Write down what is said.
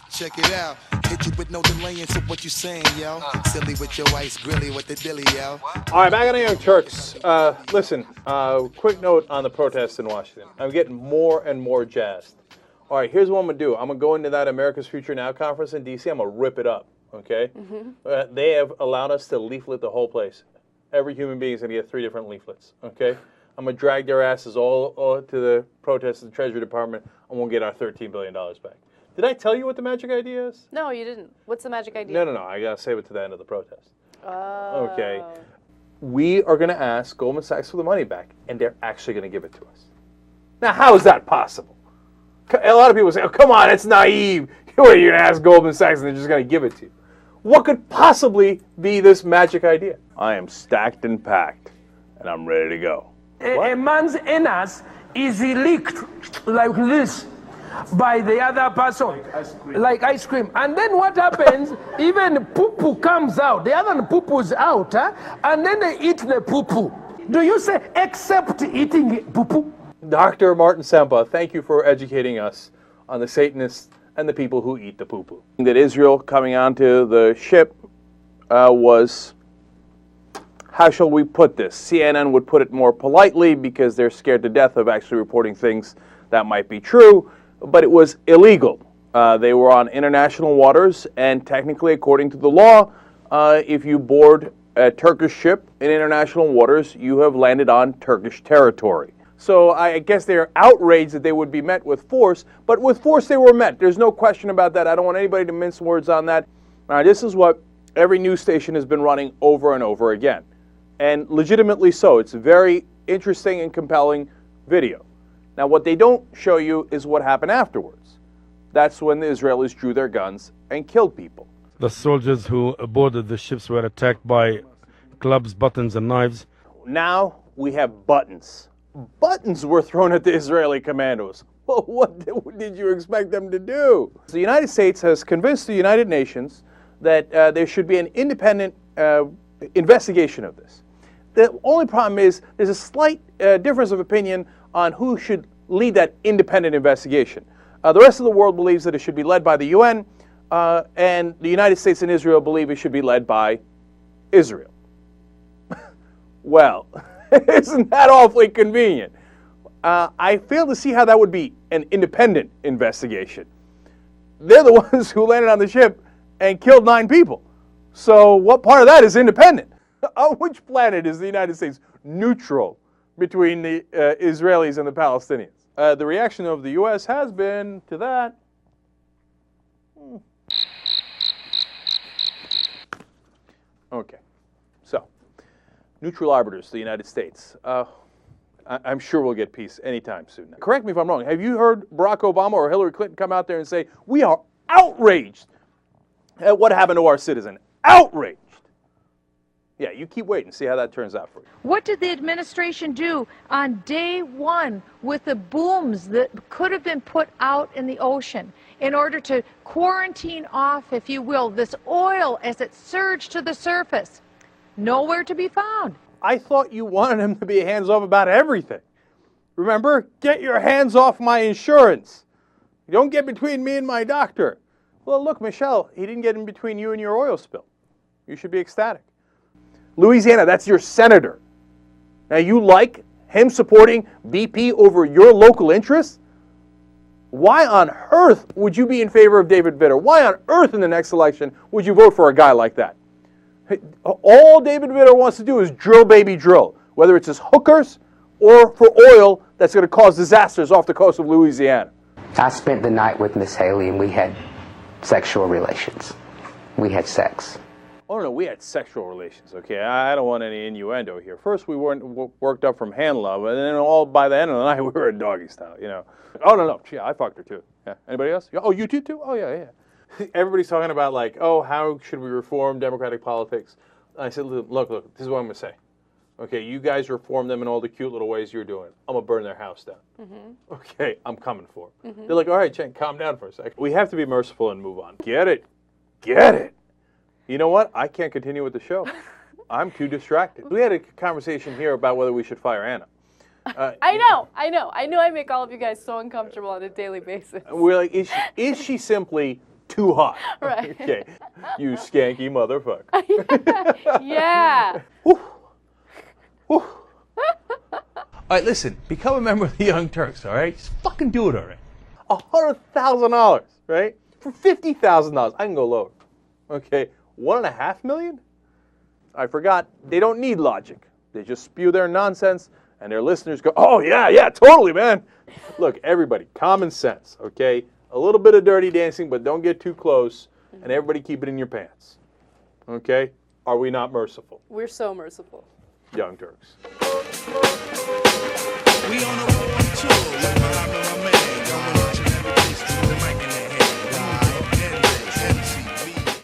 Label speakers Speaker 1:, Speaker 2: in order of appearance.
Speaker 1: Check it out. Hit you with no delay into what you saying, yo. Silly with your ice grilly with the dilly, yo.
Speaker 2: All right, back on the Young Turks. Listen, quick note on the protests in Washington. I'm getting more and more jazzed. All right, here's what I'm going to do. I'm going to go into that America's Future Now conference in D.C. I'm going to rip it up, okay? Mm-hmm. They have allowed us to leaflet the whole place. Every human being is going to get 3 different leaflets, okay? I'm going to drag their asses all to the protests at the Treasury Department, and we'll get our $13 billion back. Did I tell you what the magic idea is?
Speaker 3: No, you didn't. What's the magic idea?
Speaker 2: No. I got to save it to the end of the protest.
Speaker 3: Oh.
Speaker 2: Okay. We are going to ask Goldman Sachs for the money back, and they're actually going to give it to us. Now, how is that possible? A lot of people say, oh, come on, it's naive. You're going to ask Goldman Sachs, and they're just going to give it to you. What could possibly be this magic idea? I am stacked and packed, and I'm ready to go.
Speaker 4: A man's anus is leaked like this by the other person, like ice cream. And then what happens, even poo-poo comes out. The other poo-poo's out, and then they eat the poo-poo. Do you say, except eating poo-poo?
Speaker 2: Dr. Martin Sempa, thank you for educating us on the Satanists and the people who eat the poo-poo. That Israel coming onto the ship was, how shall we put this? CNN would put it more politely because they're scared to death of actually reporting things that might be true, but it was illegal. They were on international waters, and technically, according to the law, if you board a Turkish ship in international waters, you have landed on Turkish territory. So I guess they're outraged that they would be met with force, but with force they were met. There's no question about that. I don't want anybody to mince words on that. This is what every news station has been running over and over again, and legitimately so. It's a very interesting and compelling video. Now, what they don't show you is what happened afterwards. That's when the Israelis drew their guns and killed people.
Speaker 5: The soldiers who boarded the ships were attacked by clubs, buttons, and knives.
Speaker 2: Now we have buttons. Buttons were thrown at the Israeli commandos. Well, what did you expect them to do? The United States has convinced the United Nations that there should be an independent investigation of this. The only problem is there's a slight difference of opinion on who should lead that independent investigation. The rest of the world believes that it should be led by the UN, and the United States and Israel believe it should be led by Israel. Well, isn't that awfully convenient? I fail to see how that would be an independent investigation. They're the ones who landed on the ship and killed 9 people. So what part of that is independent? On which planet is the United States neutral between the Israelis and the Palestinians? The reaction of the U.S. has been to that. Okay, so neutral arbiters, the United States. I'm sure we'll get peace anytime soon. Now, correct me if I'm wrong. Have you heard Barack Obama or Hillary Clinton come out there and say, we are outraged at what happened to our citizen? Outraged. Yeah, you keep waiting. See how that turns out for you.
Speaker 6: What did the administration do on day one with the booms that could have been put out in the ocean in order to quarantine off, if you will, this oil as it surged to the surface? Nowhere to be found.
Speaker 2: I thought you wanted him to be hands-off about everything. Remember? Get your hands off my insurance. You don't get between me and my doctor. Well, look, Michelle, he didn't get in between you and your oil spill. You should be ecstatic. Louisiana, that's your senator. Now, you like him supporting BP over your local interests? Why on earth would you be in favor of David Vitter? Why on earth in the next election would you vote for a guy like that? All David Vitter wants to do is drill, baby, drill, whether it's his hookers or for oil that's going to cause disasters off the coast of Louisiana.
Speaker 7: I spent the night with Miss Haley and we had sexual relations. We had sex.
Speaker 2: Oh, no, we had sexual relations, okay? I don't want any innuendo here. First, we weren't worked up from hand love, and then all by the end of the night, we were in doggy style, you know. Oh, no, yeah, I fucked her, too. Yeah. Anybody else? Oh, you too? Oh, yeah. Everybody's talking about, like, oh, how should we reform democratic politics? I said, look, this is what I'm going to say. Okay, you guys reform them in all the cute little ways you're doing. I'm going to burn their house down. Mm-hmm. Okay, I'm coming for them. Mm-hmm. They're like, all right, Chen, calm down for a second. We have to be merciful and move on. Get it. You know what? I can't continue with the show. I'm too distracted. We had a conversation here about whether we should fire Anna.
Speaker 3: I know. I know I make all of you guys so uncomfortable on a daily basis.
Speaker 2: We're like, is she simply too hot?
Speaker 3: Right.
Speaker 2: Okay. You skanky motherfucker.
Speaker 3: Yeah.
Speaker 2: Whew. Whew. All right, listen. Become a member of the Young Turks, all right? Just fucking do it already. $100,000, right? For $50,000, I can go lower. Okay, $1.5 million? I forgot. They don't need logic. They just spew their nonsense, and their listeners go, "Oh yeah, totally, man." Look, everybody, common sense, okay? A little bit of dirty dancing, but don't get too close, and everybody keep it in your pants. Okay? Are we not merciful?
Speaker 3: We're so merciful.
Speaker 2: Young Turks.
Speaker 1: We on a world tour with my